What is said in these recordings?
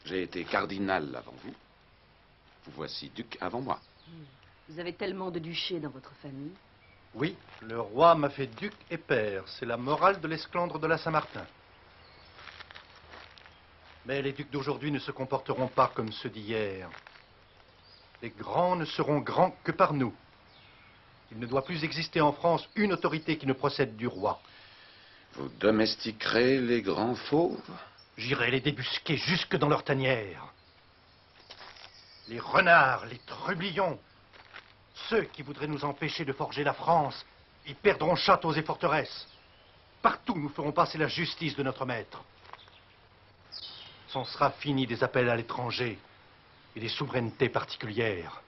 J'ai été cardinal avant vous. Vous voici duc avant moi. Vous avez tellement de duchés dans votre famille. Oui, le roi m'a fait duc et père. C'est la morale de l'esclandre de la Saint-Martin. Mais les ducs d'aujourd'hui ne se comporteront pas comme ceux d'hier. Les grands ne seront grands que par nous. Il ne doit plus exister en France une autorité qui ne procède du roi. Vous domestiquerez les grands fauves? J'irai les débusquer jusque dans leur tanière. Les renards, les trublions, ceux qui voudraient nous empêcher de forger la France, ils perdront châteaux et forteresses. Partout, nous ferons passer la justice de notre maître. C'en sera fini des appels à l'étranger et des souverainetés particulières.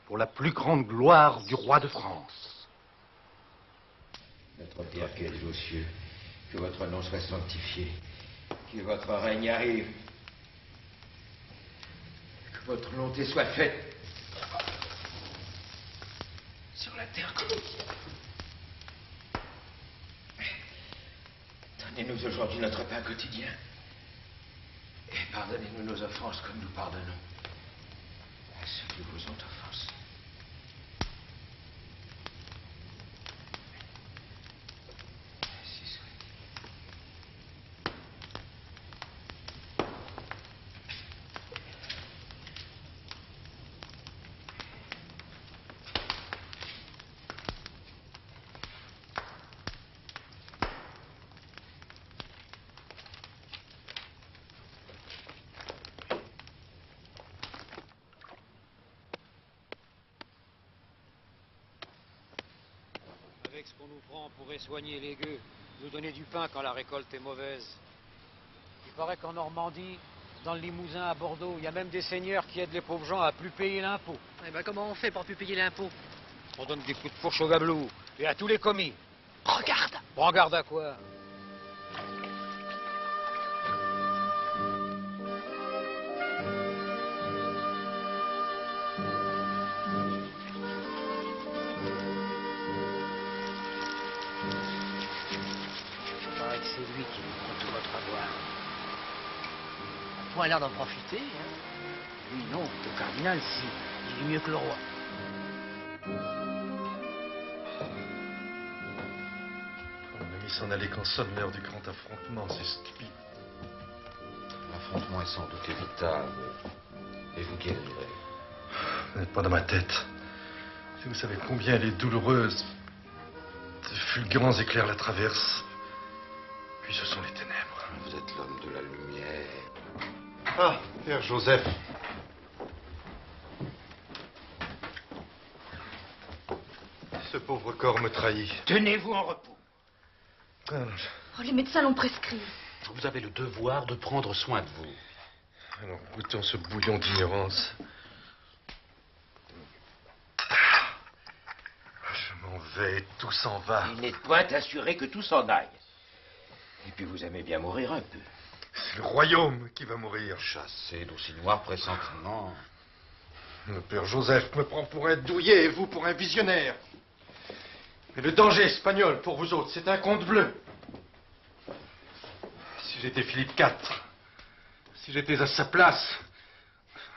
Pour la plus grande gloire du roi de France. Notre Père qui êtes aux cieux, que votre nom soit sanctifié, que votre règne arrive, que votre volonté soit faite sur la terre comme au ciel. Donnez-nous aujourd'hui notre pain quotidien et pardonnez-nous nos offenses comme nous pardonnons à ceux qui vous ont offensés. Avec ce qu'on nous prend, on pourrait soigner les gueux, nous donner du pain quand la récolte est mauvaise. Il paraît qu'en Normandie, dans le Limousin, à Bordeaux, il y a même des seigneurs qui aident les pauvres gens à plus payer l'impôt. Eh ben, comment on fait pour plus payer l'impôt? On donne des coups de fourche aux gabelous et à tous les commis. Regarde! Prends garde à quoi? Il paraît que c'est lui qui nous prend tout votre avoir. Point l'air d'en profiter, hein. Lui, non, le cardinal, si. Il est mieux que le roi. On a mis s'en aller qu'en sommaire du grand affrontement, c'est stupide. L'affrontement est sans doute évitable. Et vous guérirez. Vous n'êtes pas dans ma tête. Si vous savez combien elle est douloureuse, ces fulgurants éclairs la traversent. Puis ce sont les ténèbres. Vous êtes l'homme de la lumière. Ah, Père Joseph. Ce pauvre corps me trahit. Tenez-vous en repos. Oh, les médecins l'ont prescrit. Vous avez le devoir de prendre soin de vous. Alors, goûtons ce bouillon d'ignorance. Je m'en vais, tout s'en va. Il n'est point assuré que tout s'en aille. Et puis vous aimez bien mourir un peu. C'est le royaume qui va mourir. Chassé d'aussi noirs pressentiments. Le Père Joseph me prend pour un douillet et vous pour un visionnaire. Mais le danger espagnol pour vous autres, c'est un conte bleu. Si j'étais Philippe IV, si j'étais à sa place,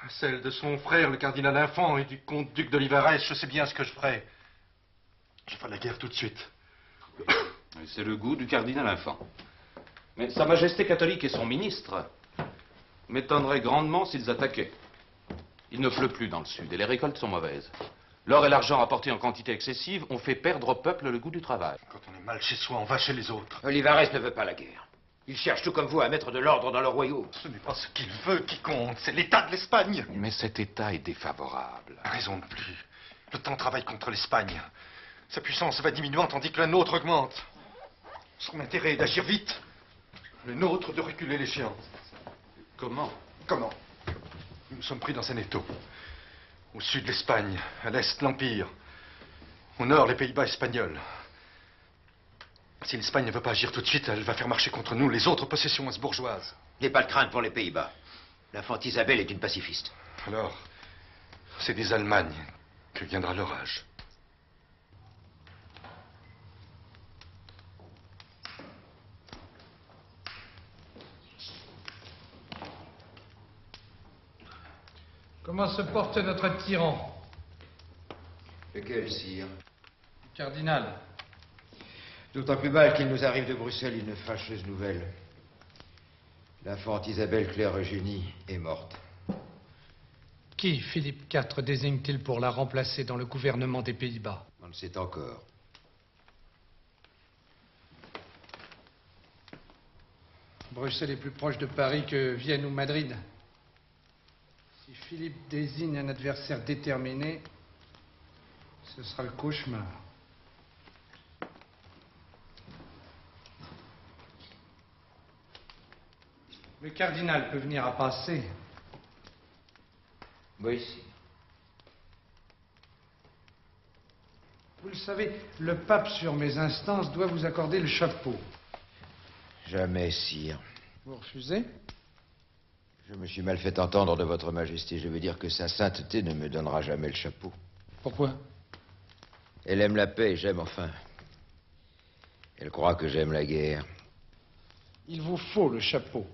à celle de son frère, le cardinal Infant, et du comte-duc d'Olivares, je sais bien ce que je ferais. Je ferais la guerre tout de suite. C'est le goût du cardinal Infant. Mais Sa Majesté catholique et son ministre m'étonneraient grandement s'ils attaquaient. Il ne pleut plus dans le sud et les récoltes sont mauvaises. L'or et l'argent apportés en quantité excessive ont fait perdre au peuple le goût du travail. Quand on est mal chez soi, on va chez les autres. Olivares ne veut pas la guerre. Il cherche tout comme vous à mettre de l'ordre dans le royaume. Ce n'est pas ce qu'il veut qui compte, c'est l'état de l'Espagne. Mais cet état est défavorable. Raison de plus. Le temps travaille contre l'Espagne. Sa puissance va diminuant tandis que la nôtre augmente. Son intérêt est d'agir vite. Le nôtre de reculer l'échéance. Comment? Comment? Nous sommes pris dans un étau. Au sud l'Espagne, à l'est l'Empire. Au nord les Pays-Bas espagnols. Si l'Espagne ne veut pas agir tout de suite, elle va faire marcher contre nous les autres possessions habsbourgeoises. N'aie pas de crainte pour les Pays-Bas. L'infante Isabelle est une pacifiste. Alors, c'est des Allemagnes que viendra l'orage. Comment se porte notre tyran? Lequel, sire? Le cardinal. D'autant plus mal qu'il nous arrive de Bruxelles une fâcheuse nouvelle. L'infante Isabelle Claire Eugénie est morte. Qui Philippe IV désigne-t-il pour la remplacer dans le gouvernement des Pays-Bas? On le sait encore. Bruxelles est plus proche de Paris que Vienne ou Madrid. Si Philippe désigne un adversaire déterminé, ce sera le cauchemar. Le cardinal peut venir à passer. Oui, sire. Vous le savez, le pape, sur mes instances, doit vous accorder le chapeau. Jamais, sire. Vous refusez? Je me suis mal fait entendre de votre majesté. Je veux dire que sa sainteté ne me donnera jamais le chapeau. Pourquoi? Elle aime la paix et j'aime enfin. Elle croit que j'aime la guerre. Il vous faut le chapeau.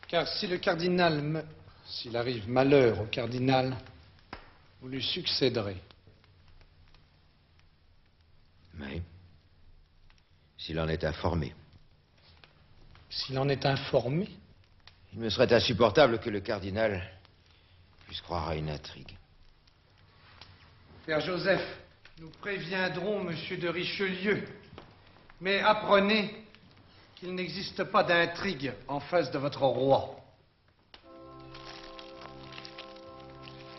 Car si le cardinal s'il arrive malheur au cardinal, vous lui succéderez. Mais s'il en est informé. S'il en est informé? Il me serait insupportable que le cardinal puisse croire à une intrigue. Père Joseph, nous préviendrons monsieur de Richelieu. Mais apprenez qu'il n'existe pas d'intrigue en face de votre roi.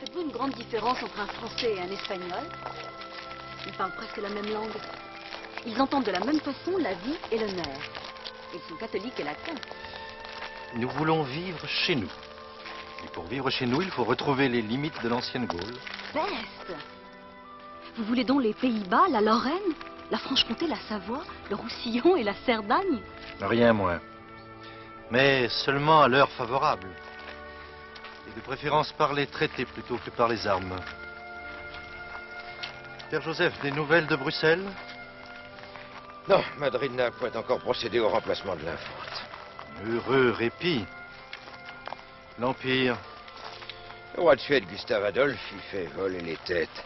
Faites-vous une grande différence entre un Français et un Espagnol? Ils parlent presque la même langue. Ils entendent de la même façon la vie et l'honneur. Ils sont catholiques et latins. Nous voulons vivre chez nous. Et pour vivre chez nous, il faut retrouver les limites de l'ancienne Gaule. Peste! Vous voulez donc les Pays-Bas, la Lorraine, la Franche-Comté, la Savoie, le Roussillon et la Cerdagne? Rien moins. Mais seulement à l'heure favorable. Et de préférence par les traités plutôt que par les armes. Père Joseph, des nouvelles de Bruxelles? Non, Madrid n'a point encore procédé au remplacement de l'infante. Heureux répit. L'Empire. Le roi de Suède, Gustave Adolphe, y fait voler les têtes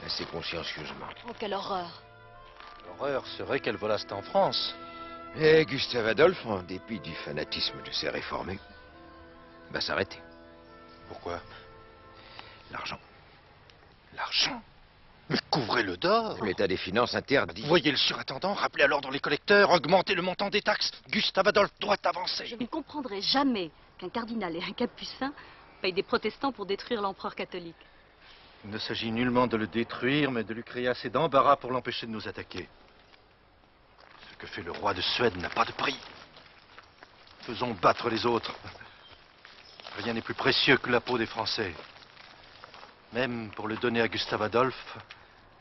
assez consciencieusement. Oh, quelle horreur! L'horreur serait qu'elle volasse en France. Et Gustave Adolphe, en dépit du fanatisme de ses réformés, va s'arrêter. Pourquoi? L'argent. L'argent. Mais couvrez-le d'or. L'état des finances interdit. Voyez le surintendant, rappelez à l'ordre les collecteurs, augmentez le montant des taxes. Gustave Adolphe doit avancer. Je ne comprendrai jamais qu'un cardinal et un capucin payent des protestants pour détruire l'empereur catholique. Il ne s'agit nullement de le détruire, mais de lui créer assez d'embarras pour l'empêcher de nous attaquer. Ce que fait le roi de Suède n'a pas de prix. Faisons battre les autres. Rien n'est plus précieux que la peau des Français. Même pour le donner à Gustave Adolphe,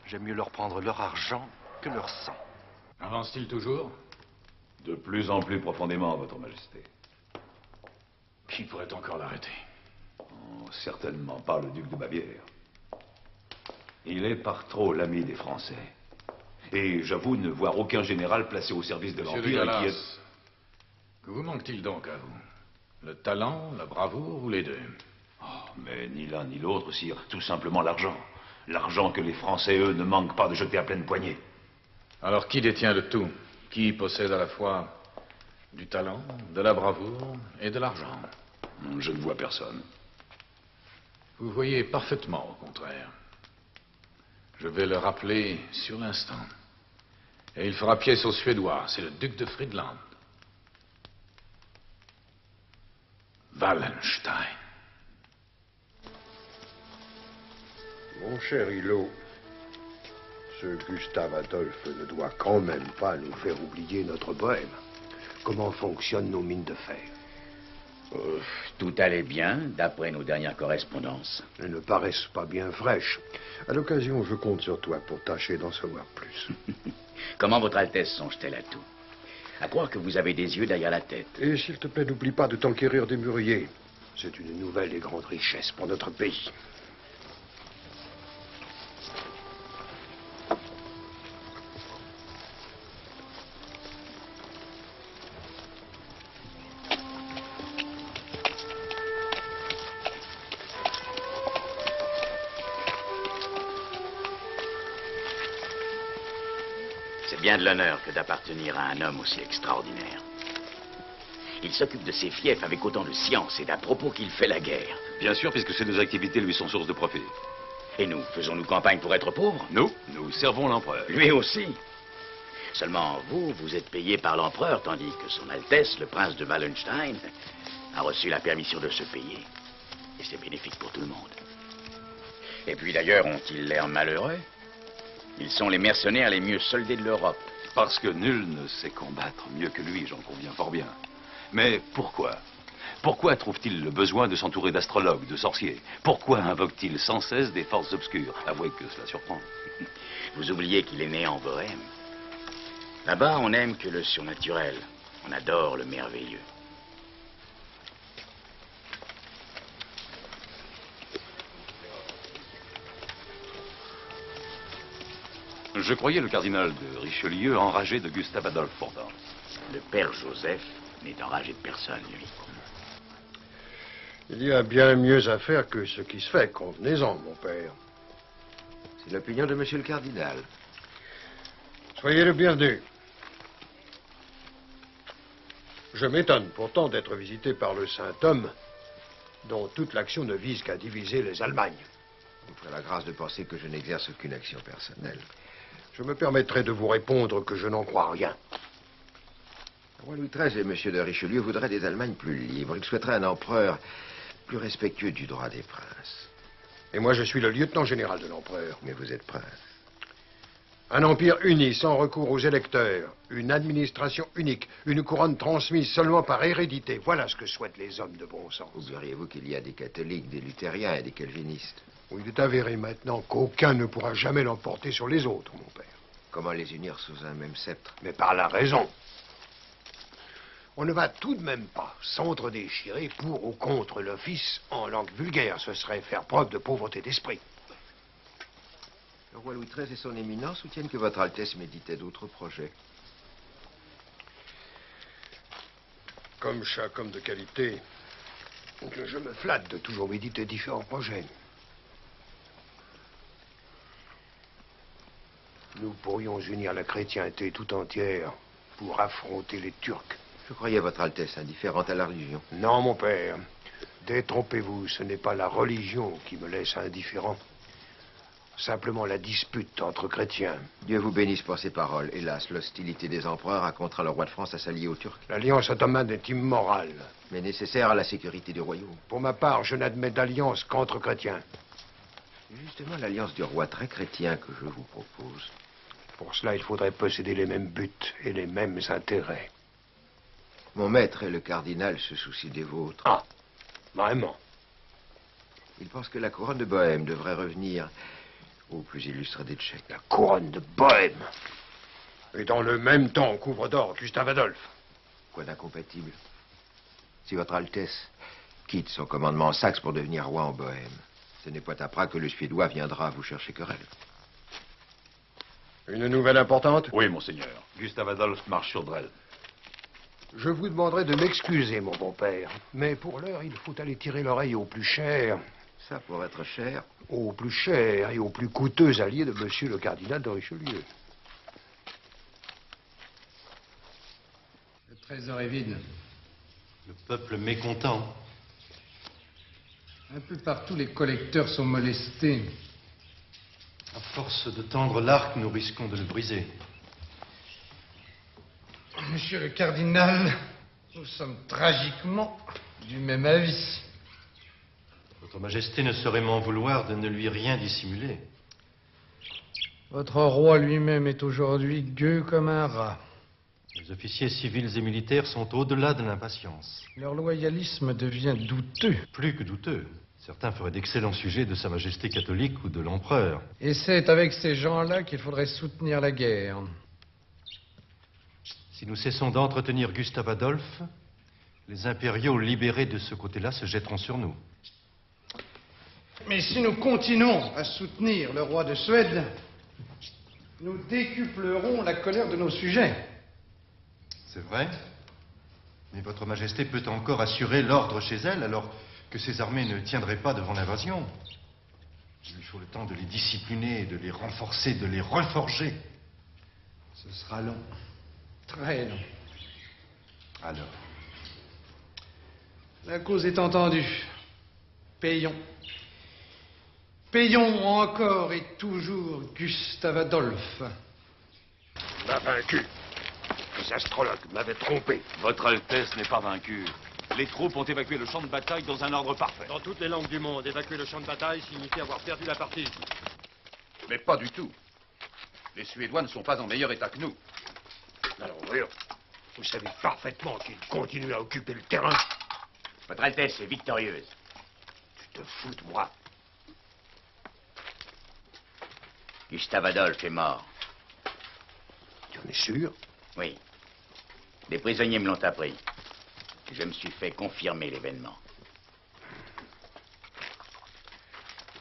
j'aime mieux leur prendre leur argent que leur sang. Avance-t-il toujours? De plus en plus profondément, Votre Majesté. Qui pourrait encore l'arrêter? Oh, certainement pas le duc de Bavière. Il est par trop l'ami des Français. Et j'avoue ne voir aucun général placé au service de l'Empire qui est... Que vous manque-t-il donc à vous? Le talent, la bravoure ou les deux? Oh, mais ni l'un ni l'autre, sire. Tout simplement l'argent. L'argent que les Français, eux, ne manquent pas de jeter à pleine poignée. Alors qui détient le tout? Qui possède à la fois du talent, de la bravoure et de l'argent? Je ne vois personne. Vous voyez parfaitement au contraire. Je vais le rappeler sur l'instant. Et il fera pièce aux Suédois. C'est le duc de Friedland. Wallenstein. Mon cher Hulot, ce Gustave Adolphe ne doit quand même pas nous faire oublier notre bohème. Comment fonctionnent nos mines de fer? Tout allait bien, d'après nos dernières correspondances. Elles ne paraissent pas bien fraîches. À l'occasion, je compte sur toi pour tâcher d'en savoir plus. Comment votre Altesse songe-t-elle à tout? À croire que vous avez des yeux derrière la tête. Et s'il te plaît, n'oublie pas de t'enquérir des mûriers. C'est une nouvelle et grande richesse pour notre pays. bien de l'honneur que d'appartenir à un homme aussi extraordinaire. Il s'occupe de ses fiefs avec autant de science et d'à propos qu'il fait la guerre. Bien sûr, puisque ces deux activités lui sont source de profit. Et nous, faisons-nous campagne pour être pauvres? Nous servons l'empereur. Lui aussi. Seulement, vous êtes payé par l'empereur, tandis que son Altesse, le prince de Wallenstein, a reçu la permission de se payer. Et c'est bénéfique pour tout le monde. Et puis d'ailleurs, ont-ils l'air malheureux? Ils sont les mercenaires les mieux soldés de l'Europe. Parce que nul ne sait combattre mieux que lui, j'en conviens fort bien. Mais pourquoi? Pourquoi trouve-t-il le besoin de s'entourer d'astrologues, de sorciers? Pourquoi invoque-t-il sans cesse des forces obscures? Avouez que cela surprend. Vous oubliez qu'il est né en Bohême. Là-bas, on n'aime que le surnaturel. On adore le merveilleux. Je croyais le cardinal de Richelieu enragé de Gustave Adolphe Bourdon. Le père Joseph n'est enragé de personne, lui. Il y a bien mieux à faire que ce qui se fait, convenez-en, mon père. C'est l'opinion de monsieur le cardinal. Soyez le bienvenu. Je m'étonne pourtant d'être visité par le saint homme, dont toute l'action ne vise qu'à diviser les Allemagnes. Vous ferez la grâce de penser que je n'exerce aucune action personnelle. Je me permettrai de vous répondre que je n'en crois rien. Le roi Louis XIII et monsieur de Richelieu voudraient des Allemagnes plus libres. Ils souhaiteraient un empereur plus respectueux du droit des princes. Et moi, je suis le lieutenant général de l'empereur. Mais vous êtes prince. Un empire uni, sans recours aux électeurs, une administration unique, une couronne transmise seulement par hérédité. Voilà ce que souhaitent les hommes de bon sens. Oublieriez-vous qu'il y a des catholiques, des luthériens et des calvinistes? Oui, il est avéré maintenant qu'aucun ne pourra jamais l'emporter sur les autres, mon père. Comment les unir sous un même sceptre? Mais par la raison. On ne va tout de même pas s'entre-déchirer pour ou contre l'office en langue vulgaire. Ce serait faire preuve de pauvreté d'esprit. Le roi Louis XIII et son éminence soutiennent que votre Altesse méditait d'autres projets. Comme chaque homme de qualité, je me flatte de toujours méditer différents projets. Nous pourrions unir la chrétienté tout entière pour affronter les Turcs. Je croyais votre Altesse indifférente à la religion. Non, mon père. Détrompez-vous, ce n'est pas la religion qui me laisse indifférent. Simplement la dispute entre chrétiens. Dieu vous bénisse pour ces paroles. Hélas, l'hostilité des empereurs a contraint le roi de France à s'allier aux Turcs. L'alliance ottomane est immorale. Mais nécessaire à la sécurité du royaume. Pour ma part, je n'admets d'alliance qu'entre chrétiens. C'est justement l'alliance du roi très chrétien que je vous propose. Pour cela, il faudrait posséder les mêmes buts et les mêmes intérêts. Mon maître et le cardinal se soucient des vôtres. Ah, vraiment? Il pense que la couronne de Bohême devrait revenir au plus illustre des Tchèques. La couronne de Bohême. Et dans le même temps, couvre d'or, Gustave Adolphe. Quoi d'incompatible? Si votre Altesse quitte son commandement en Saxe pour devenir roi en Bohême, ce n'est pas à Prague que le Suédois viendra vous chercher querelle. Une nouvelle importante? Oui, monseigneur. Gustave Adolphe marche sur Dresde. Je vous demanderai de m'excuser, mon bon père. Mais pour l'heure, il faut aller tirer l'oreille au plus cher. Ça, pour être cher? Au plus cher et au plus coûteux allié de monsieur le cardinal de Richelieu. Le trésor est vide. Le peuple mécontent. Un peu partout, les collecteurs sont molestés. À force de tendre l'arc, nous risquons de le briser. Monsieur le cardinal, nous sommes tragiquement du même avis. Votre Majesté ne saurait m'en vouloir de ne lui rien dissimuler. Votre roi lui-même est aujourd'hui gueux comme un rat. Les officiers civils et militaires sont au-delà de l'impatience. Leur loyalisme devient douteux. Plus que douteux. Certains feraient d'excellents sujets de Sa Majesté catholique ou de l'empereur. Et c'est avec ces gens-là qu'il faudrait soutenir la guerre. Si nous cessons d'entretenir Gustave Adolphe, les impériaux libérés de ce côté-là se jetteront sur nous. Mais si nous continuons à soutenir le roi de Suède, nous décuplerons la colère de nos sujets. C'est vrai. Mais votre Majesté peut encore assurer l'ordre chez elle, alors que ses armées ne tiendraient pas devant l'invasion. Il lui faut le temps de les discipliner, de les renforcer, de les reforger. Ce sera long. Très long. Alors, La cause est entendue. Payons. Payons encore et toujours Gustave Adolphe. On a vaincu. Les astrologues m'avaient trompé. Votre Altesse n'est pas vaincue. Les troupes ont évacué le champ de bataille dans un ordre parfait. Dans toutes les langues du monde, évacuer le champ de bataille signifie avoir perdu la partie. Mais pas du tout. Les Suédois ne sont pas en meilleur état que nous. Alors, voyons, vous savez parfaitement qu'ils continuent à occuper le terrain. Votre Altesse est victorieuse. Tu te fous de moi. Gustave Adolphe est mort. Tu en es sûr? Oui. Des prisonniers me l'ont appris. Je me suis fait confirmer l'événement.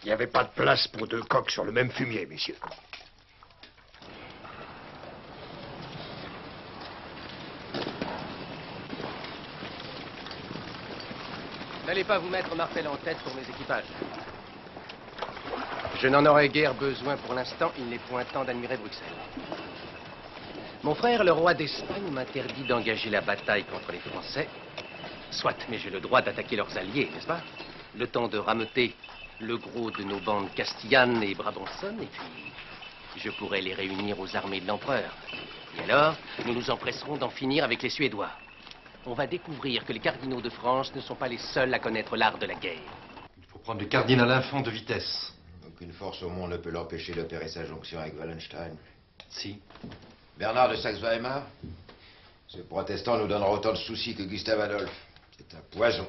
Il n'y avait pas de place pour deux coqs sur le même fumier, messieurs. N'allez pas vous mettre martel en tête pour mes équipages. Je n'en aurais guère besoin pour l'instant, il n'est point temps d'admirer Bruxelles. Mon frère, le roi d'Espagne, m'interdit d'engager la bataille contre les Français. Soit, mais j'ai le droit d'attaquer leurs alliés, n'est-ce pas? Le temps de rameuter le gros de nos bandes castillanes et brabançonnes, et puis je pourrais les réunir aux armées de l'empereur. Et alors, nous nous empresserons d'en finir avec les Suédois. On va découvrir que les cardinaux de France ne sont pas les seuls à connaître l'art de la guerre. il faut prendre le cardinal Infant de vitesse. Aucune force au monde ne peut l'empêcher d'opérer sa jonction avec Wallenstein. Si. Bernard de Saxe-Weimar, ce protestant nous donnera autant de soucis que Gustave Adolphe. C'est un poison,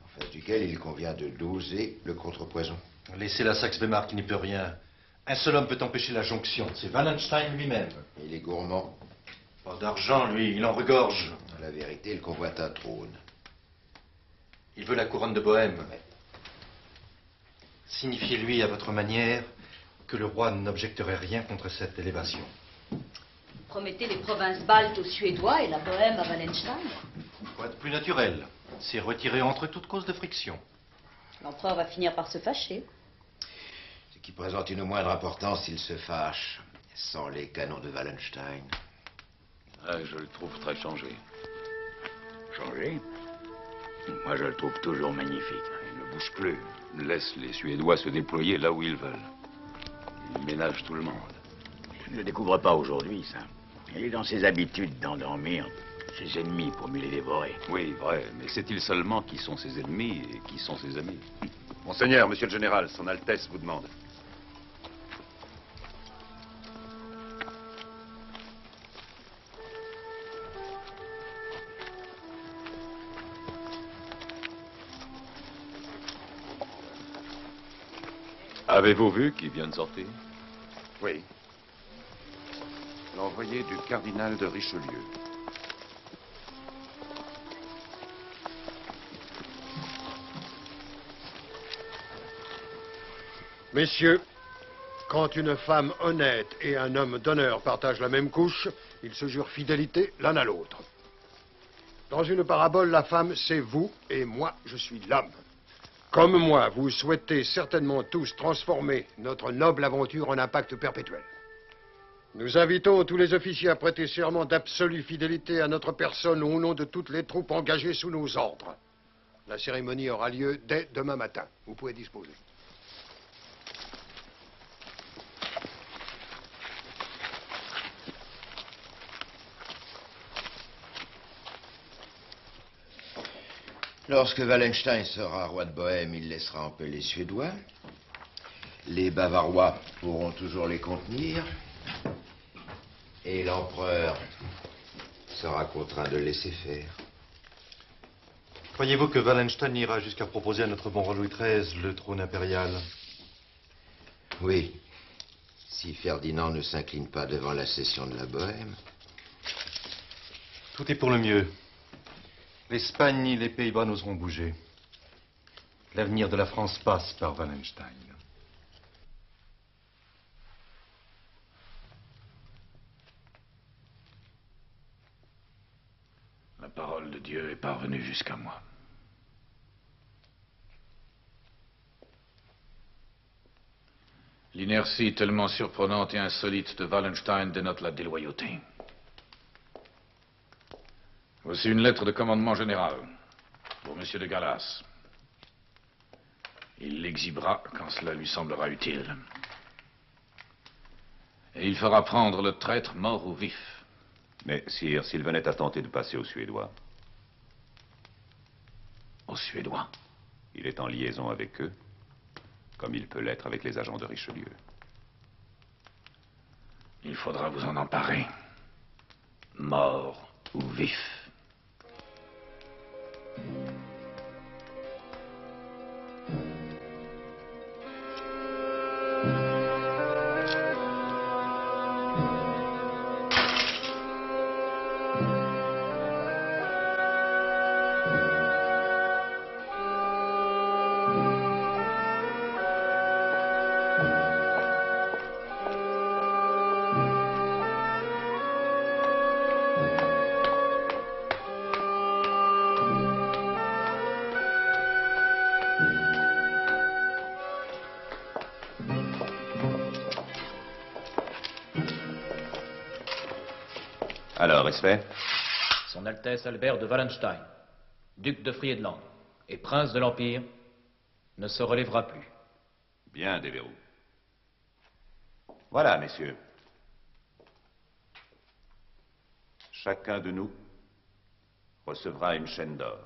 en face duquel il convient de doser le contrepoison. Laissez la Saxe-Weimar qui n'y peut rien. Un seul homme peut empêcher la jonction, c'est Wallenstein lui-même. Il est gourmand. Pas d'argent, lui, il en regorge. À la vérité, il convoite un trône. Il veut la couronne de Bohême. Signifiez-lui à votre manière que le roi n'objecterait rien contre cette élévation. Promettez les provinces baltes aux Suédois et la Bohème à Wallenstein. Pour être plus naturel, c'est retirer entre toute cause de friction. L'empereur va finir par se fâcher. Ce qui présente une moindre importance s'il se fâche, sans les canons de Wallenstein. Ah, je le trouve très changé. Changé? Moi, je le trouve toujours magnifique. Il ne bouge plus. Laisse les Suédois se déployer là où ils veulent. Il ménage tout le monde. Je ne le découvre pas aujourd'hui, ça. Il est dans ses habitudes d'endormir ses ennemis pour mieux les dévorer. Oui, vrai, mais sait-il seulement qui sont ses ennemis et qui sont ses amis? Monseigneur, monsieur le général, son Altesse vous demande. Avez-vous vu qui vient de sortir? Oui. L'envoyé du cardinal de Richelieu. Messieurs, quand une femme honnête et un homme d'honneur partagent la même couche, ils se jurent fidélité l'un à l'autre. Dans une parabole, la femme, c'est vous, et moi, je suis l'homme. Comme moi, vous souhaitez certainement tous transformer notre noble aventure en un pacte perpétuel. Nous invitons tous les officiers à prêter serment d'absolue fidélité à notre personne au nom de toutes les troupes engagées sous nos ordres. La cérémonie aura lieu dès demain matin. Vous pouvez disposer. Lorsque Wallenstein sera roi de Bohême, il laissera en paix les Suédois. Les Bavarois pourront toujours les contenir. Et l'empereur sera contraint de laisser faire. Croyez-vous que Wallenstein ira jusqu'à proposer à notre bon roi Louis XIII le trône impérial? Oui, si Ferdinand ne s'incline pas devant la cession de la Bohême. Tout est pour le mieux. L'Espagne et les Pays-Bas n'oseront bouger. L'avenir de la France passe par Wallenstein. La parole de Dieu est parvenue jusqu'à moi. L'inertie tellement surprenante et insolite de Wallenstein dénote la déloyauté. Voici une lettre de commandement général pour M. de Gallas. Il l'exhibera quand cela lui semblera utile. Et il fera prendre le traître mort ou vif. Mais, sire, s'il venait à tenter de passer aux Suédois. Aux Suédois? Il est en liaison avec eux, comme il peut l'être avec les agents de Richelieu. Il faudra vous en emparer. Mort ou vif. Alors, est-ce fait? Son Altesse Albert de Wallenstein, duc de Friedland et prince de l'Empire, ne se relèvera plus. Bien, Devereux. Voilà, messieurs. Chacun de nous recevra une chaîne d'or.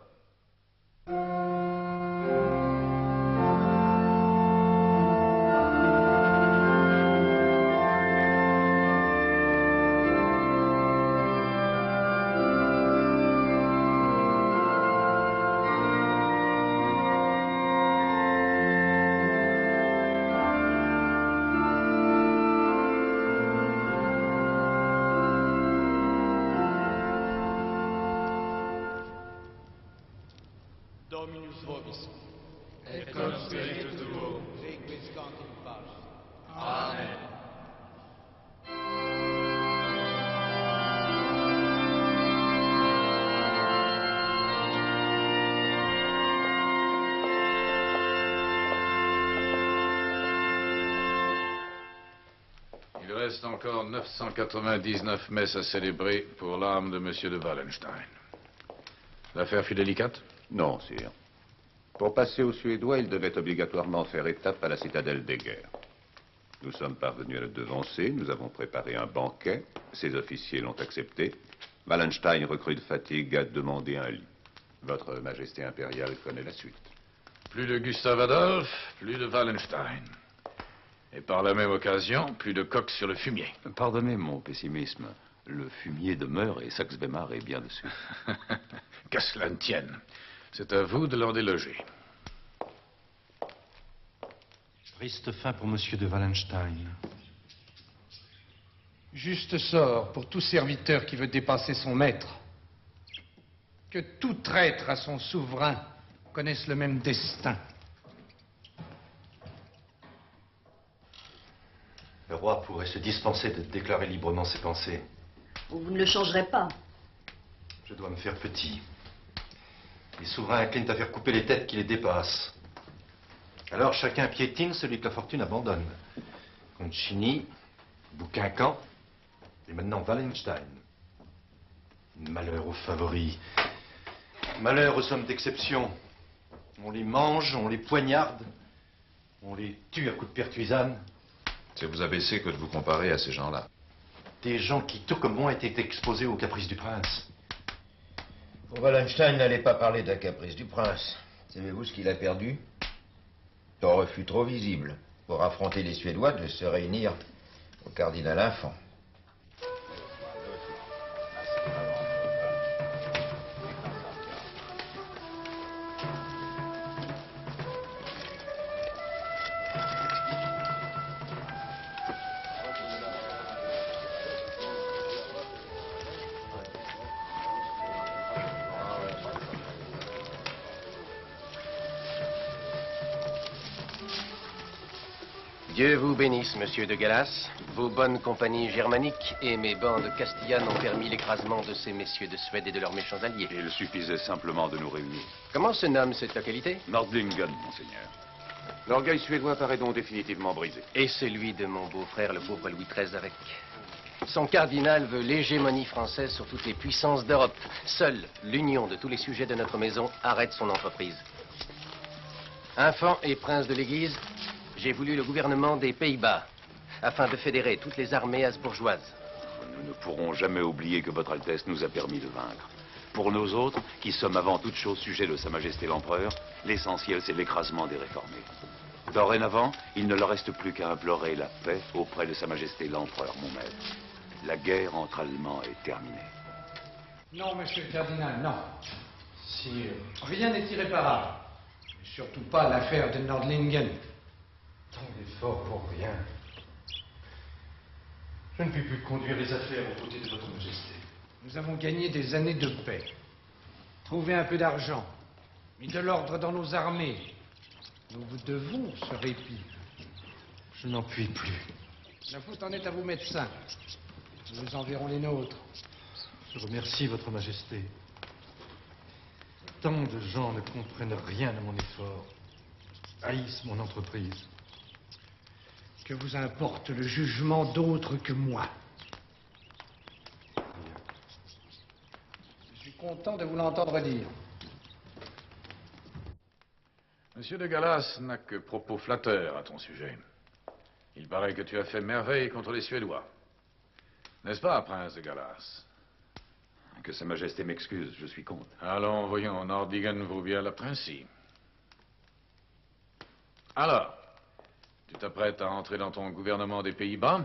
Dominus vobis. Et cum spiritu tuo. Requiescat in pace. Amen. Il reste encore 999 messes à célébrer pour l'âme de M. de Wallenstein. L'affaire fut délicate? Non, sire. Pour passer aux Suédois, il devait obligatoirement faire étape à la citadelle des guerres. Nous sommes parvenus à le devancer, nous avons préparé un banquet, ses officiers l'ont accepté. Wallenstein, recrue de fatigue, a demandé un lit. Votre Majesté impériale connaît la suite. Plus de Gustave Adolphe, plus de Wallenstein. Et par la même occasion, plus de coq sur le fumier. Pardonnez mon pessimisme. Le fumier demeure et Saxe-Weimar est bien dessus. Qu'à cela ne tienne. C'est à vous de leur déloger. Triste fin pour Monsieur de Wallenstein. Juste sort pour tout serviteur qui veut dépasser son maître. Que tout traître à son souverain connaisse le même destin. Le roi pourrait se dispenser de déclarer librement ses pensées. Vous ne le changerez pas. Je dois me faire petit. Les souverains inclinent à faire couper les têtes qui les dépassent. Alors chacun piétine celui que la fortune abandonne. Concini, Bouquincan, et maintenant Wallenstein. Malheur aux favoris. Malheur aux hommes d'exception. On les mange, on les poignarde, on les tue à coups de pertuisane. C'est vous abaisser que de vous comparer à ces gens-là. Des gens qui, tout comme moi, étaient exposés aux caprices du prince. Pour Wallenstein n'allait pas parler d'un caprice du prince. Savez-vous ce qu'il a perdu? Son refus trop visible pour affronter les Suédois de se réunir au cardinal Infant. Dieu vous bénisse, monsieur de Gallas. Vos bonnes compagnies germaniques et mes bandes castillanes ont permis l'écrasement de ces messieurs de Suède et de leurs méchants alliés. Il suffisait simplement de nous réunir. Comment se nomme cette localité? Nordlingen, monseigneur. L'orgueil suédois paraît donc définitivement brisé. Et celui de mon beau-frère, le pauvre Louis XIII, avec. Son cardinal veut l'hégémonie française sur toutes les puissances d'Europe. Seule l'union de tous les sujets de notre maison arrête son entreprise. Infant et prince de l'Église, j'ai voulu le gouvernement des Pays-Bas, afin de fédérer toutes les armées habsbourgeoises. Nous ne pourrons jamais oublier que Votre Altesse nous a permis de vaincre. Pour nous autres, qui sommes avant toute chose sujets de Sa Majesté l'Empereur, l'essentiel c'est l'écrasement des réformés. Dorénavant, il ne leur reste plus qu'à implorer la paix auprès de Sa Majesté l'Empereur, mon maître. La guerre entre Allemands est terminée. Non, monsieur le cardinal, non. Si rien n'est irréparable, et surtout pas l'affaire de Nordlingen. Tant d'efforts pour rien. Je ne puis plus conduire les affaires aux côtés de votre majesté. Nous avons gagné des années de paix, trouvé un peu d'argent, mis de l'ordre dans nos armées. Nous vous devons ce répit. Je n'en puis plus. La faute en est à vos médecins. Nous enverrons les nôtres. Je remercie votre majesté. Tant de gens ne comprennent rien à mon effort, haïssent mon entreprise. Que vous importe le jugement d'autres que moi? Je suis content de vous l'entendre dire. Monsieur de Gallas n'a que propos flatteurs à ton sujet. Il paraît que tu as fait merveille contre les Suédois. N'est-ce pas, prince de Gallas? Que Sa Majesté m'excuse, je suis contre. Allons, voyons, Nordlingen vaut bien la principe. Alors, tu t'apprêtes à entrer dans ton gouvernement des Pays-Bas?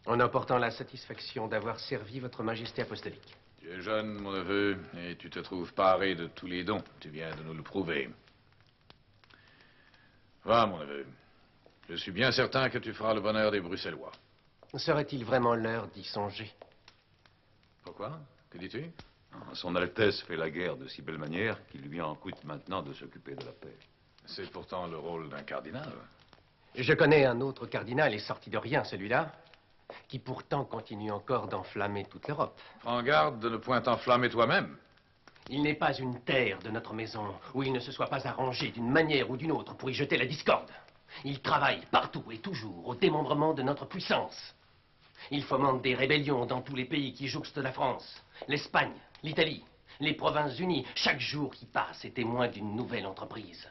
En apportant la satisfaction d'avoir servi votre majesté apostolique. Tu es jeune, mon neveu, et tu te trouves paré de tous les dons. Tu viens de nous le prouver. Va, mon neveu. Je suis bien certain que tu feras le bonheur des Bruxellois. Serait-il vraiment l'heure d'y songer? Pourquoi? Que dis-tu? Son Altesse fait la guerre de si belle manière qu'il lui en coûte maintenant de s'occuper de la paix. C'est pourtant le rôle d'un cardinal. Je connais un autre cardinal, et sorti de rien celui-là, qui pourtant continue encore d'enflammer toute l'Europe. Prends garde de ne point t'enflammer toi-même. Il n'est pas une terre de notre maison où il ne se soit pas arrangé d'une manière ou d'une autre pour y jeter la discorde. Il travaille partout et toujours au démembrement de notre puissance. Il fomente des rébellions dans tous les pays qui jouxtent la France, l'Espagne, l'Italie, les Provinces-Unies. Chaque jour qui passe est témoin d'une nouvelle entreprise.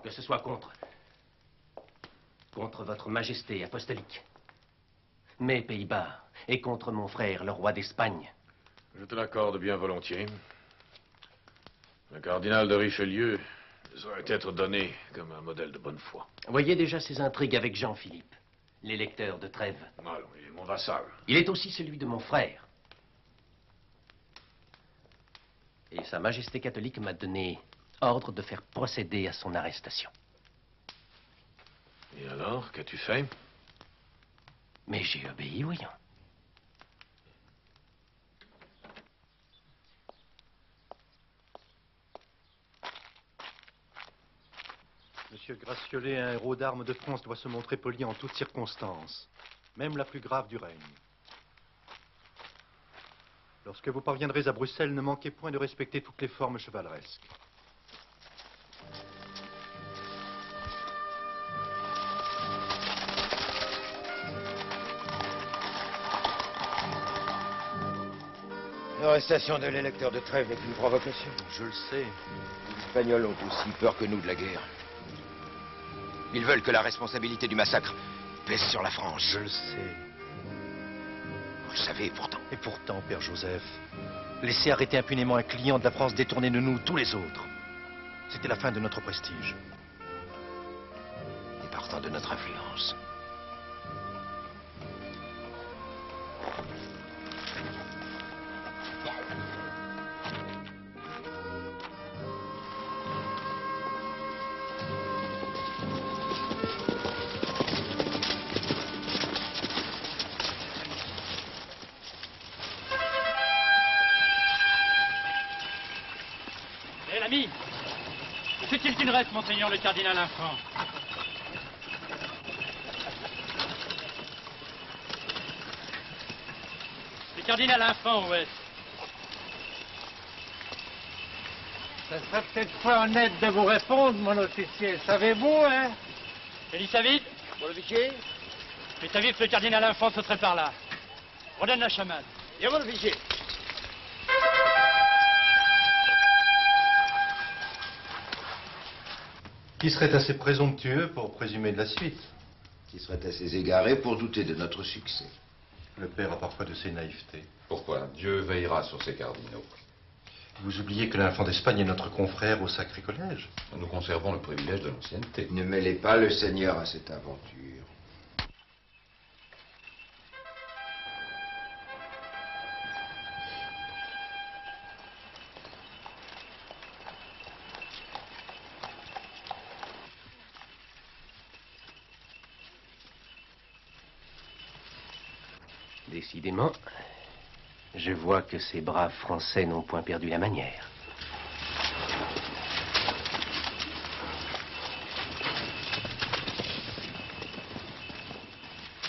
Que ce soit contre votre majesté apostolique, mes Pays-Bas, et contre mon frère, le roi d'Espagne. Je te l'accorde bien volontiers. Le cardinal de Richelieu saurait être donné comme un modèle de bonne foi. Voyez déjà ses intrigues avec Jean-Philippe, l'électeur de Trèves. Allons, il est mon vassal. Il est aussi celui de mon frère. Et Sa Majesté catholique m'a donné ordre de faire procéder à son arrestation. Et alors, qu'as-tu fait? Mais j'ai obéi, voyons. Monsieur Gratiolet, un héros d'armes de France doit se montrer poli en toutes circonstances, même la plus grave du règne. Lorsque vous parviendrez à Bruxelles, ne manquez point de respecter toutes les formes chevaleresques. L'arrestation de l'électeur de Trèves n'est qu'une provocation. Je le sais. Les Espagnols ont aussi peur que nous de la guerre. Ils veulent que la responsabilité du massacre pèse sur la France. Je le sais. Vous le savez pourtant. Et pourtant, Père Joseph, laisser arrêter impunément un client de la France détourné de nous, tous les autres, c'était la fin de notre prestige. Et partant de notre influence. Que fait-il qu'il reste, monseigneur le cardinal Infant? Le cardinal Infant, où est-ce? Ça serait peut-être pas honnête de vous répondre, mon officier. Savez-vous, hein? Elisavit, Mon officier? fais-ta vif, le cardinal Infant se serait par là. Redonne la chamade. Bien, mon officier. Qui serait assez présomptueux pour présumer de la suite? Qui serait assez égaré pour douter de notre succès. Le père a parfois de ces naïvetés. Pourquoi? Dieu veillera sur ses cardinaux. Vous oubliez que l'Infant d'Espagne est notre confrère au Sacré Collège. Nous conservons le privilège de l'ancienneté. Ne mêlez pas le Seigneur à cette aventure. Décidément, je vois que ces braves Français n'ont point perdu la manière.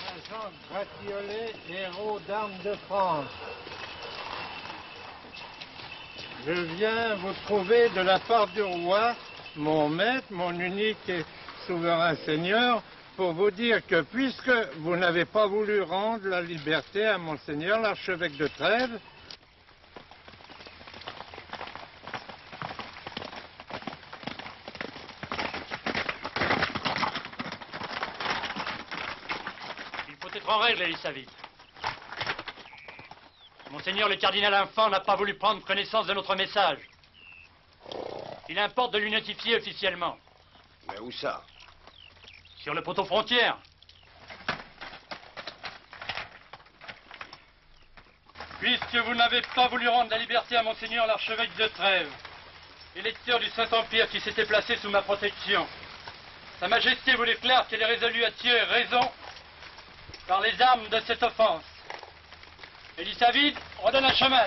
Agent Gratiolet, héros d'armes de France. Je viens vous trouver de la part du roi, mon maître, mon unique et souverain seigneur, pour vous dire que puisque vous n'avez pas voulu rendre la liberté à monseigneur l'archevêque de Trèves, Il faut être en règle, Elisavit. Monseigneur le cardinal Infant n'a pas voulu prendre connaissance de notre message. Il importe de lui notifier officiellement. Mais où ça? Sur le poteau frontière. puisque vous n'avez pas voulu rendre la liberté à monseigneur l'archevêque de Trèves, électeur du Saint-Empire qui s'était placé sous ma protection, Sa Majesté vous déclare qu'elle est résolue à tirer raison par les armes de cette offense. Elisavit, redonne un chemin.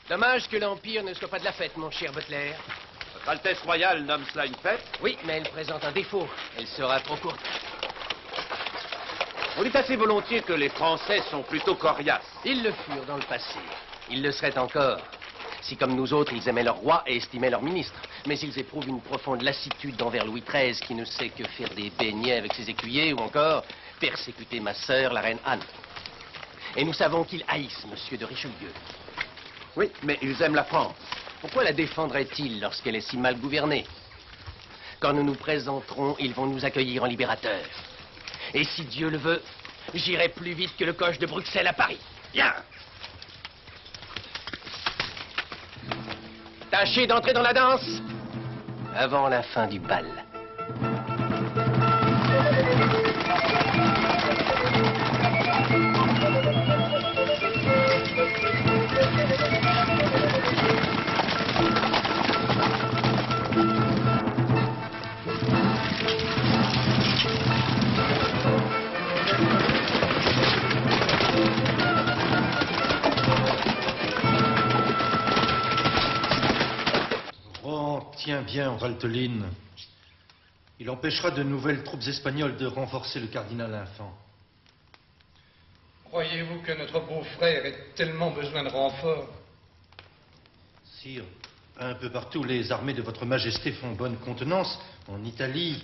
Dommage que l'Empire ne soit pas de la fête, mon cher Butler. Votre Altesse royale nomme cela une fête? Oui, mais elle présente un défaut. Elle sera trop courte. On dit assez volontiers que les Français sont plutôt coriaces. Ils le furent dans le passé. Ils le seraient encore. Si, comme nous autres, ils aimaient leur roi et estimaient leur ministre. Mais ils éprouvent une profonde lassitude envers Louis XIII, qui ne sait que faire des beignets avec ses écuyers, ou encore persécuter ma sœur, la reine Anne. Et nous savons qu'ils haïssent Monsieur de Richelieu. Oui, mais ils aiment la France. Pourquoi la défendraient-ils lorsqu'elle est si mal gouvernée? Quand nous nous présenterons, ils vont nous accueillir en libérateurs. Et si Dieu le veut, j'irai plus vite que le coche de Bruxelles à Paris. Viens! Tâchez d'entrer dans la danse avant la fin du bal. Tiens bien, Valteline. Il empêchera de nouvelles troupes espagnoles de renforcer le cardinal Infant. Croyez-vous que notre beau-frère ait tellement besoin de renfort? Sire, un peu partout, les armées de votre majesté font bonne contenance. En Italie,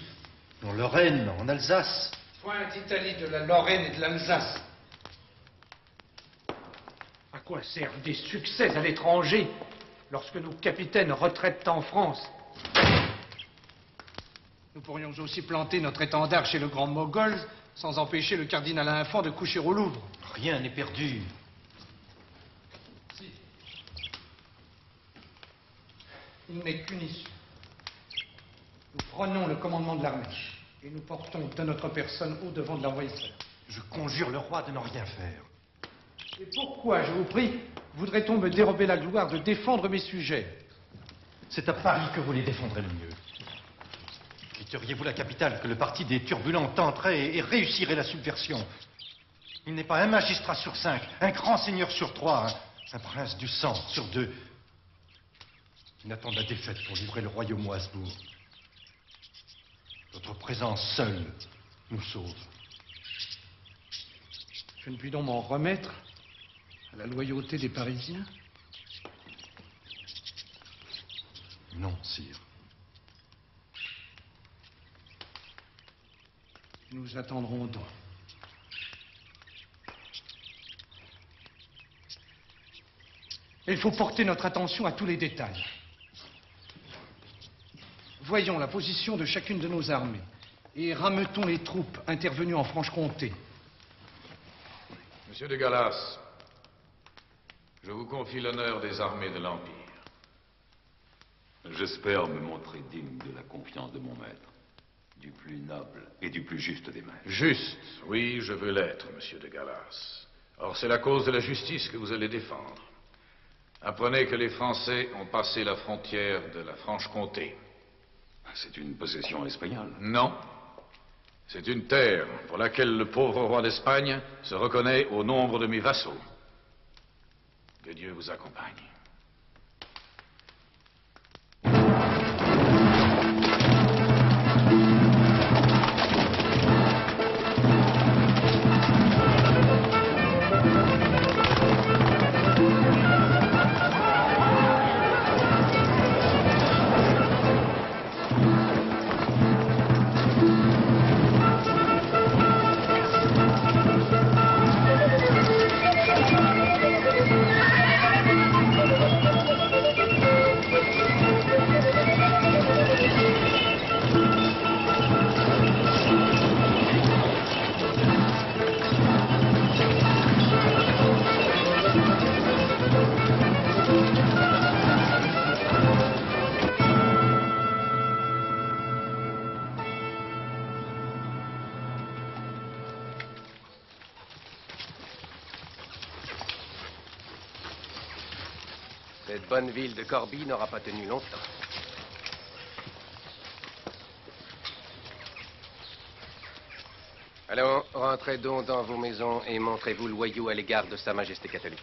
en Lorraine, en Alsace. Point d'Italie, de la Lorraine et de l'Alsace. À quoi servent des succès à l'étranger lorsque nos capitaines retraitent en France? Nous pourrions aussi planter notre étendard chez le grand Mogol sans empêcher le cardinal Infant de coucher au Louvre. Rien n'est perdu. Si. Il n'est qu'une issue. Nous prenons le commandement de l'armée et nous portons de notre personne au-devant de l'envahisseur. Je conjure le roi de ne rien faire. Et pourquoi, je vous prie, voudrait-on me dérober la gloire de défendre mes sujets? C'est à Paris que vous les défendrez le mieux. Quitteriez-vous la capitale que le parti des turbulents tenterait et réussirait la subversion? Il n'est pas un magistrat sur 5, un grand seigneur sur 3, un prince du sang sur 2 qui n'attendent la défaite pour livrer le royaume au Habsbourg. Votre présence seule nous sauve. Je ne puis donc m'en remettre à la loyauté des Parisiens? Non, sire. Nous attendrons donc. Il faut porter notre attention à tous les détails. Voyons la position de chacune de nos armées et rameutons les troupes intervenues en Franche-Comté. Monsieur de Gallas, je vous confie l'honneur des armées de l'Empire. J'espère me montrer digne de la confiance de mon maître, du plus noble et du plus juste des maîtres. Juste, oui, je veux l'être, monsieur de Gallas. Or, c'est la cause de la justice que vous allez défendre. Apprenez que les Français ont passé la frontière de la Franche-Comté. C'est une possession espagnole? Non. C'est une terre pour laquelle le pauvre roi d'Espagne se reconnaît au nombre de mes vassaux. Que Dieu vous accompagne. Cette bonne ville de Corbie n'aura pas tenu longtemps. Allons, rentrez donc dans vos maisons et montrez-vous loyaux à l'égard de Sa Majesté catholique.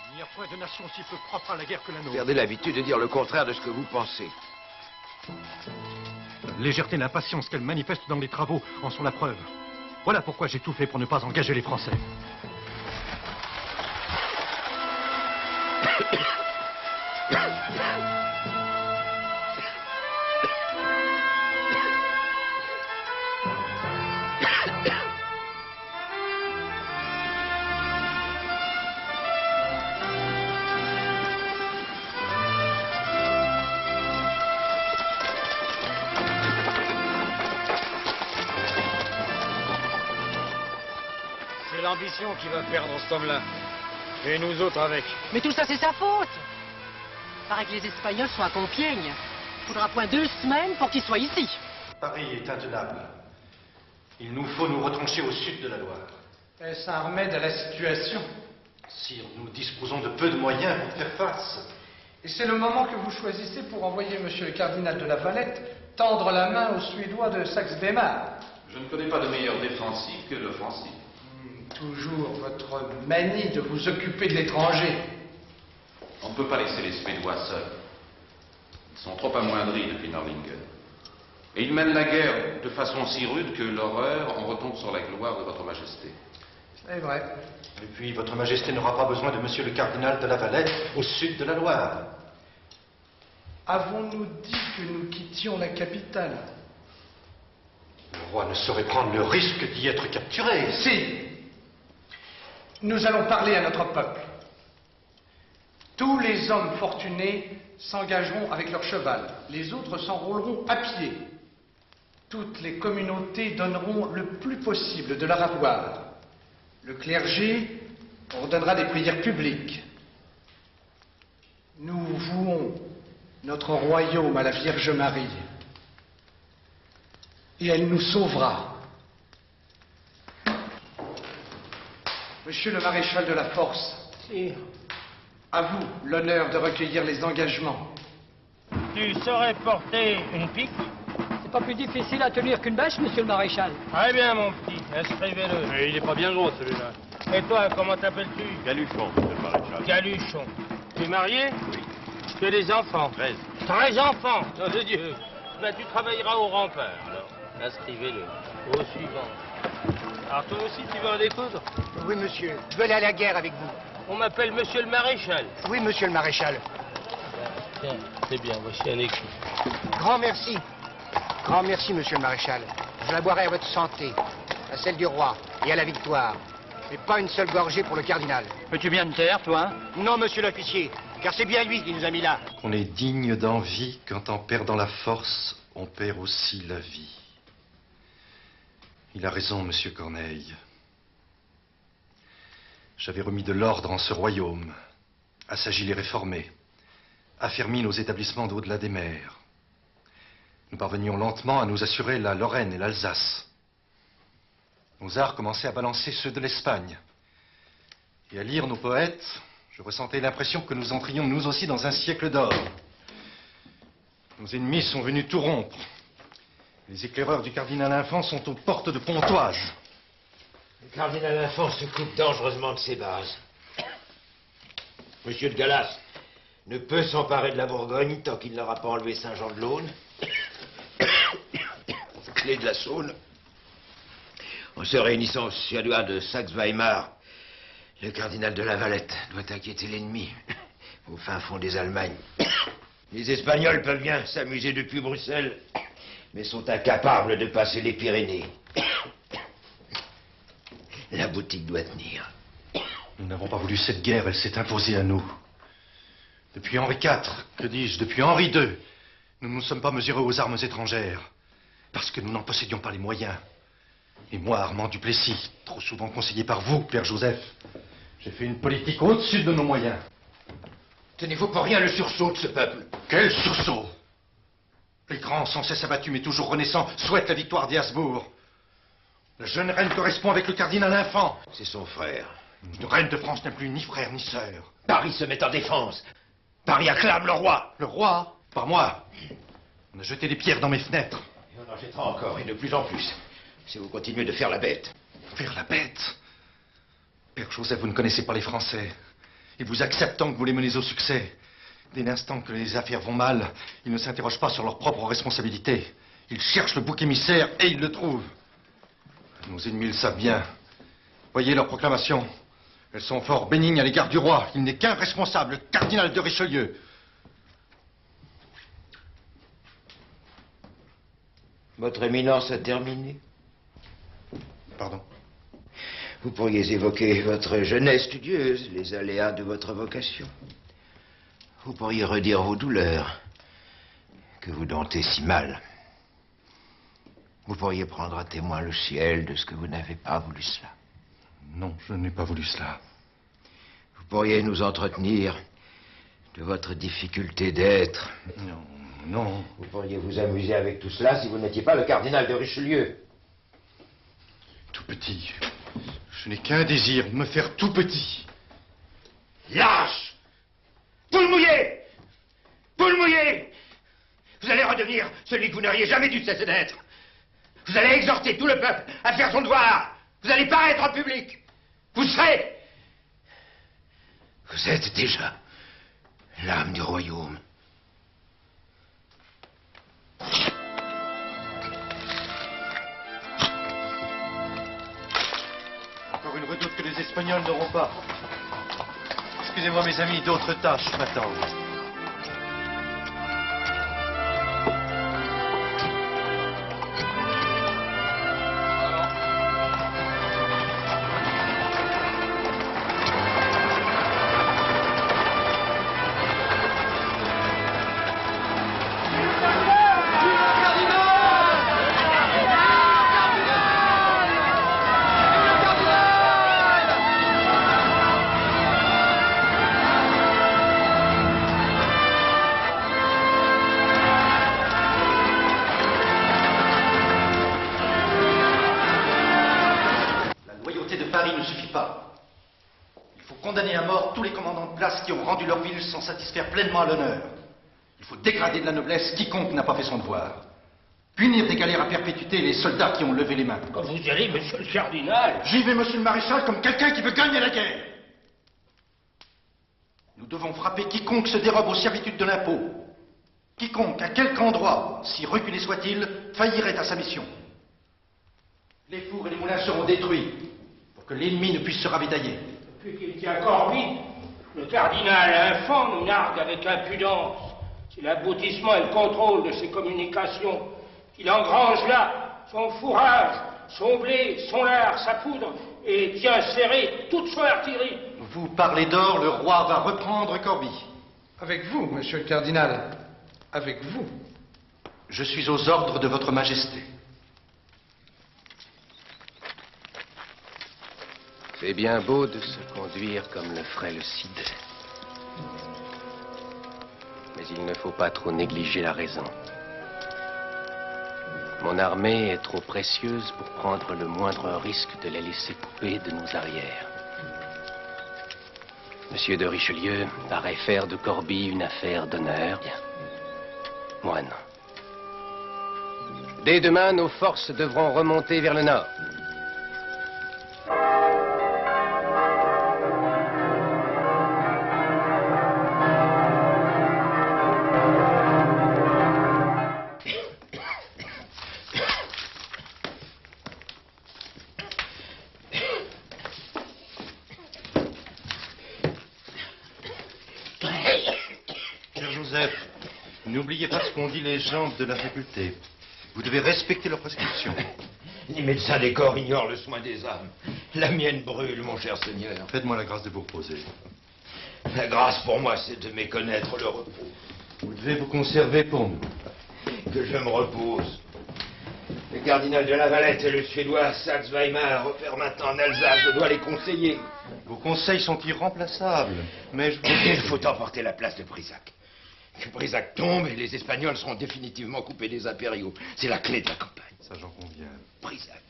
Il n'y a point de nation si peu propre à la guerre que la nôtre. Perdez l'habitude de dire le contraire de ce que vous pensez. La légèreté et l'impatience qu'elle manifeste dans les travaux en sont la preuve. Voilà pourquoi j'ai tout fait pour ne pas engager les Français. C'est l'ambition qui va perdre cet homme-là. Et nous autres avec. Mais tout ça, c'est sa faute. Paraît que les Espagnols sont à Compiègne. Faudra point 2 semaines pour qu'ils soient ici. Paris est intenable. Il nous faut nous retrancher au sud de la Loire. Est-ce un remède à la situation? Sire, nous disposons de peu de moyens pour faire face. Et c'est le moment que vous choisissez pour envoyer monsieur le cardinal de la Valette tendre la main aux Suédois de Saxe-Weimar. Je ne connais pas de meilleur défensif que l'offensif. Toujours votre manie de vous occuper de l'étranger. On ne peut pas laisser les Suédois seuls. Ils sont trop amoindris depuis Nördlingen. Et ils mènent la guerre de façon si rude que l'horreur en retombe sur la gloire de votre Majesté. C'est vrai. Et puis, votre Majesté n'aura pas besoin de monsieur le cardinal de la Valette au sud de la Loire. Avons-nous dit que nous quittions la capitale? Le roi ne saurait prendre le risque d'y être capturé. Si. Nous allons parler à notre peuple. Tous les hommes fortunés s'engageront avec leur cheval. Les autres s'enrôleront à pied. Toutes les communautés donneront le plus possible de leur avoir. Le clergé ordonnera des prières publiques. Nous vouons notre royaume à la Vierge Marie. Et elle nous sauvera. Monsieur le maréchal de la Force, Sire. à vous l'honneur de recueillir les engagements. Tu saurais porter une pique? C'est pas plus difficile à tenir qu'une bêche, monsieur le maréchal. Très bien, mon petit. Inscrivez-le. Mais il n'est pas bien gros, celui-là. Et toi, comment t'appelles-tu? Galuchon, monsieur le maréchal. Galuchon. Tu es marié? Oui. Tu as des enfants? 13. 13 enfants? Nom de Dieu. Ben, tu travailleras au rempart, alors. Inscrivez-le. Au suivant. Alors, toi aussi, tu veux en découdre? Oui, monsieur. Je veux aller à la guerre avec vous. On m'appelle monsieur le maréchal. Oui, monsieur le maréchal. Tiens, c'est bien, voici un écu. Grand merci. Grand merci, monsieur le maréchal. Je la boirai à votre santé, à celle du roi et à la victoire. Mais pas une seule gorgée pour le cardinal. Peux-tu bien te taire, toi? Non, monsieur l'officier, car c'est bien lui qui nous a mis là. On est digne d'envie quand en perdant la force, on perd aussi la vie. Il a raison, monsieur Corneille. J'avais remis de l'ordre en ce royaume, assagi les réformés, affermi nos établissements d'au-delà des mers. Nous parvenions lentement à nous assurer la Lorraine et l'Alsace. Nos arts commençaient à balancer ceux de l'Espagne. Et à lire nos poètes, je ressentais l'impression que nous entrions nous aussi dans un siècle d'or. Nos ennemis sont venus tout rompre. Les éclaireurs du cardinal Infant sont aux portes de Pontoise. Le cardinal Infant se coupe dangereusement de ses bases. Monsieur de Gallas ne peut s'emparer de la Bourgogne tant qu'il n'aura pas enlevé Saint-Jean-de-Laune, clé de la Saône. En se réunissant aux Suédois de Saxe-Weimar, le cardinal de la Valette doit inquiéter l'ennemi au fin fond des Allemagnes. Les Espagnols peuvent bien s'amuser depuis Bruxelles, mais sont incapables de passer les Pyrénées. La boutique doit tenir. Nous n'avons pas voulu cette guerre, elle s'est imposée à nous. Depuis Henri IV, que dis-je, depuis Henri II, nous ne nous sommes pas mesurés aux armes étrangères, parce que nous n'en possédions pas les moyens. Et moi, Armand Duplessis, trop souvent conseillé par vous, Père Joseph, j'ai fait une politique au-dessus de nos moyens. Tenez-vous pour rien le sursaut de ce peuple. Quel sursaut? Les grands, sans cesse abattus mais toujours renaissants, souhaitent la victoire des Habsbourg. La jeune reine correspond avec le cardinal Infant. C'est son frère. Une reine de France n'a plus ni frère ni sœur. Paris se met en défense. Paris acclame le roi. Le roi? Pas moi. On a jeté des pierres dans mes fenêtres. Et on en jettera encore, et de plus en plus, si vous continuez de faire la bête. Faire la bête? Père Joseph, vous ne connaissez pas les Français. Ils vous acceptent tant que vous les menez au succès. Dès l'instant que les affaires vont mal, ils ne s'interrogent pas sur leurs propres responsabilités. Ils cherchent le bouc émissaire et ils le trouvent. Nos ennemis le savent bien. Voyez leurs proclamations. Elles sont fort bénignes à l'égard du roi. Il n'est qu'un responsable, le cardinal de Richelieu. Votre éminence a terminé. Pardon? Vous pourriez évoquer votre jeunesse studieuse, les aléas de votre vocation. Vous pourriez redire vos douleurs, que vous domptez si mal. Vous pourriez prendre à témoin le ciel de ce que vous n'avez pas voulu cela. Non, je n'ai pas voulu cela. Vous pourriez nous entretenir de votre difficulté d'être. Non, non. Vous pourriez vous amuser avec tout cela si vous n'étiez pas le cardinal de Richelieu. Tout petit. Je n'ai qu'un désir, me faire tout petit. Lâche! Poule mouillée! Poule mouillée! Vous allez redevenir celui que vous n'auriez jamais dû cesser d'être. Vous allez exhorter tout le peuple à faire son devoir. Vous allez paraître en public. Vous serez... Vous êtes déjà l'âme du royaume. Encore une redoute que les Espagnols n'auront pas. Excusez-moi, mes amis, d'autres tâches m'attendent. Condamner à mort tous les commandants de place qui ont rendu leur ville sans satisfaire pleinement à l'honneur. Il faut dégrader de la noblesse quiconque n'a pas fait son devoir. punir des galères à perpétuité les soldats qui ont levé les mains. Quand vous y allez, monsieur le cardinal. J'y vais, monsieur le maréchal, comme quelqu'un qui veut gagner la guerre. Nous devons frapper quiconque se dérobe aux servitudes de l'impôt. Quiconque, à quelque endroit, si reculé soit-il, faillirait à sa mission. Les fours et les moulins seront détruits pour que l'ennemi ne puisse se ravitailler. Depuis qu'il tient Corbie, le cardinal infâme nous nargue avec impudence. C'est l'aboutissement et le contrôle de ses communications qu'il engrange là, son fourrage, son blé, son lard, sa poudre, et tient serré toute son artillerie. Vous parlez d'or, le roi va reprendre Corbie. Avec vous, monsieur le cardinal. Avec vous. Je suis aux ordres de votre majesté. C'est bien beau de se conduire comme le ferait le Cid. Mais il ne faut pas trop négliger la raison. Mon armée est trop précieuse pour prendre le moindre risque de les laisser couper de nos arrières. Monsieur de Richelieu paraît faire de Corbie une affaire d'honneur. Bien. Moi, non. Dès demain, nos forces devront remonter vers le nord. N'oubliez pas ce qu'ont dit les gens de la faculté. Vous devez respecter leurs prescriptions. Les médecins des corps ignorent le soin des âmes. La mienne brûle, mon cher Seigneur. Faites-moi la grâce de vous reposer. La grâce pour moi, c'est de méconnaître le repos. Vous devez vous conserver pour nous. Que je me repose. Le cardinal de la Valette et le Suédois Saxe-Weimar opèrent maintenant en Alsace. Je dois les conseiller. Vos conseils sont irremplaçables. Mais je vous... Il faut emporter la place de Brissac. Que Brissac tombe et les Espagnols seront définitivement coupés des impériaux. C'est la clé de la campagne. Ça, j'en conviens. Brissac.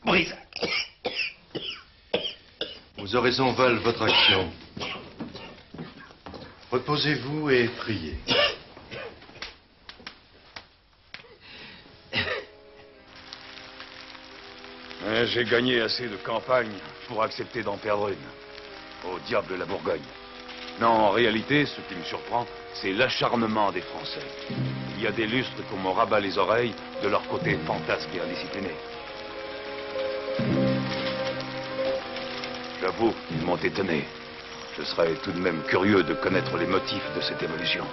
Brissac. Vos oraisons valent votre action. Reposez-vous et priez. J'ai gagné assez de campagne pour accepter d'en perdre une. Au diable la Bourgogne. Non, en réalité, ce qui me surprend, c'est l'acharnement des Français. Il y a des lustres qu'on me rabat les oreilles de leur côté fantasque et indiscipliné. J'avoue, ils m'ont étonné. Je serais tout de même curieux de connaître les motifs de cette évolution.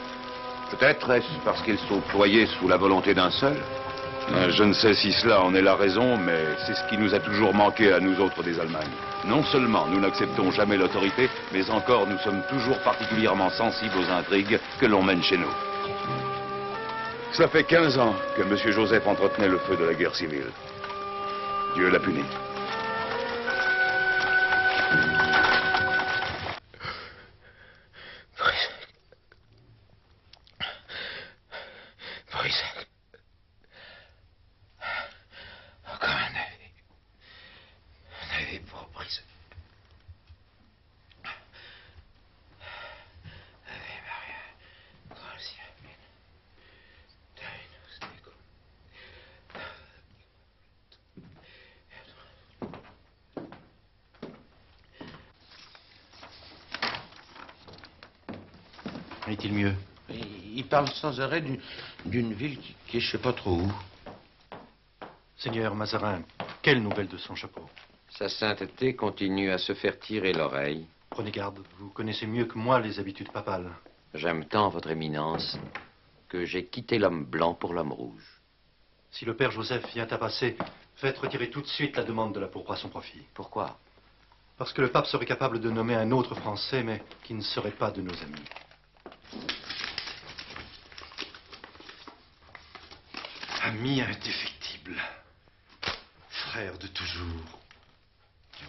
Peut-être est-ce parce qu'ils sont ployés sous la volonté d'un seul? Je ne sais si cela en est la raison, mais c'est ce qui nous a toujours manqué à nous autres des Allemagnes. Non seulement nous n'acceptons jamais l'autorité, mais encore nous sommes toujours particulièrement sensibles aux intrigues que l'on mène chez nous. Cela fait 15 ans que M. Joseph entretenait le feu de la guerre civile. Dieu l'a puni. Brissac. Encore un navet. Un navet pour Brissac. Ave Maria, gratia plena. Dominus tecum. Est-il mieux? Il parle sans arrêt d'une ville qui est je sais pas trop où. Seigneur Mazarin, quelle nouvelle de son chapeau? Sa sainteté continue à se faire tirer l'oreille. Prenez garde, vous connaissez mieux que moi les habitudes papales. J'aime tant votre éminence que j'ai quitté l'homme blanc pour l'homme rouge. Si le père Joseph vient à passer, faites retirer tout de suite la demande de la pourpre à son profit. Pourquoi? Parce que le pape serait capable de nommer un autre Français, mais qui ne serait pas de nos amis. Ami indéfectible. Frère de toujours.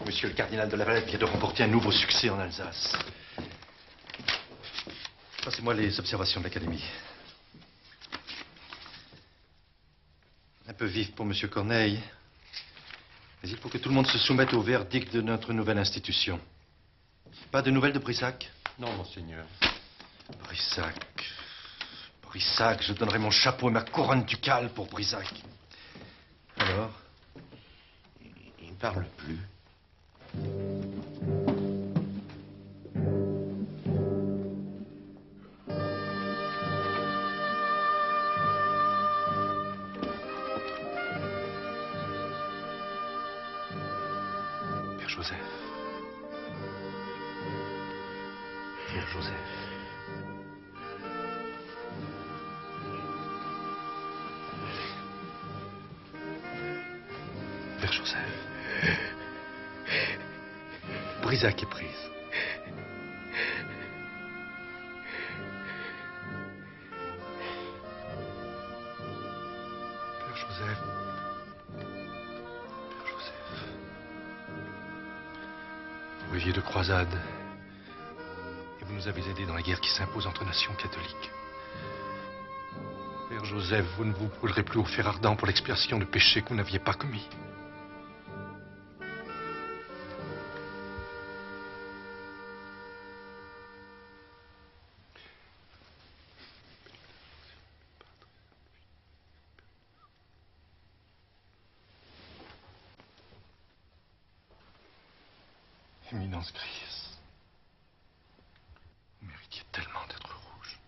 Monsieur le cardinal de la Valette vient de remporter un nouveau succès en Alsace. Passez-moi les observations de l'Académie. Un peu vif pour Monsieur Corneille. Mais il faut que tout le monde se soumette au verdict de notre nouvelle institution. Pas de nouvelles de Brissac? Non, monseigneur. Brissac. Brissac, je donnerai mon chapeau et ma couronne ducale pour Brissac. Alors, il ne parle plus. Père Joseph. Père Joseph. Père Joseph. Brissac est prise. Père Joseph. Père Joseph. Vous viviez de croisade. Et vous nous avez aidés dans la guerre qui s'impose entre nations catholiques. Père Joseph, vous ne vous brûlerez plus au fer ardent pour l'expiation de péchés que vous n'aviez pas commis. Éminence Grise, vous méritiez tellement d'être rouge.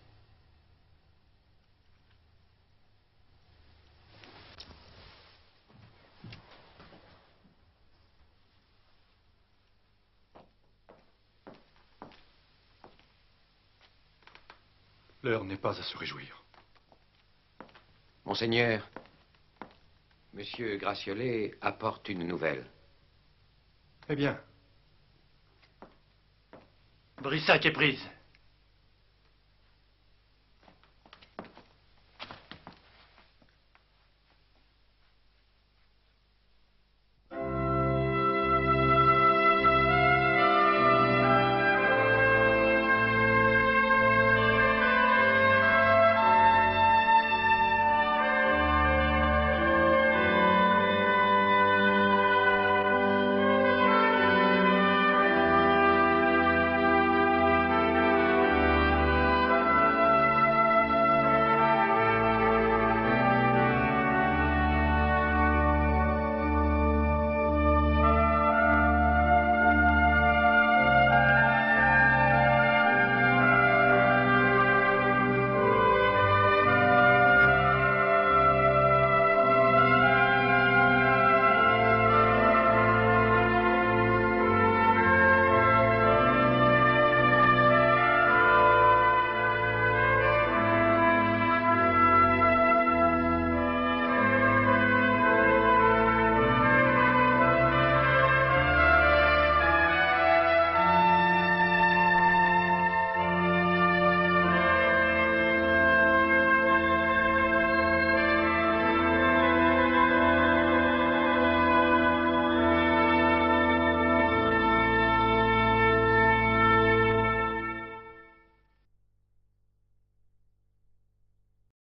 L'heure n'est pas à se réjouir. Monseigneur, Monsieur Gratiolet apporte une nouvelle. Eh bien, Brissac est prise.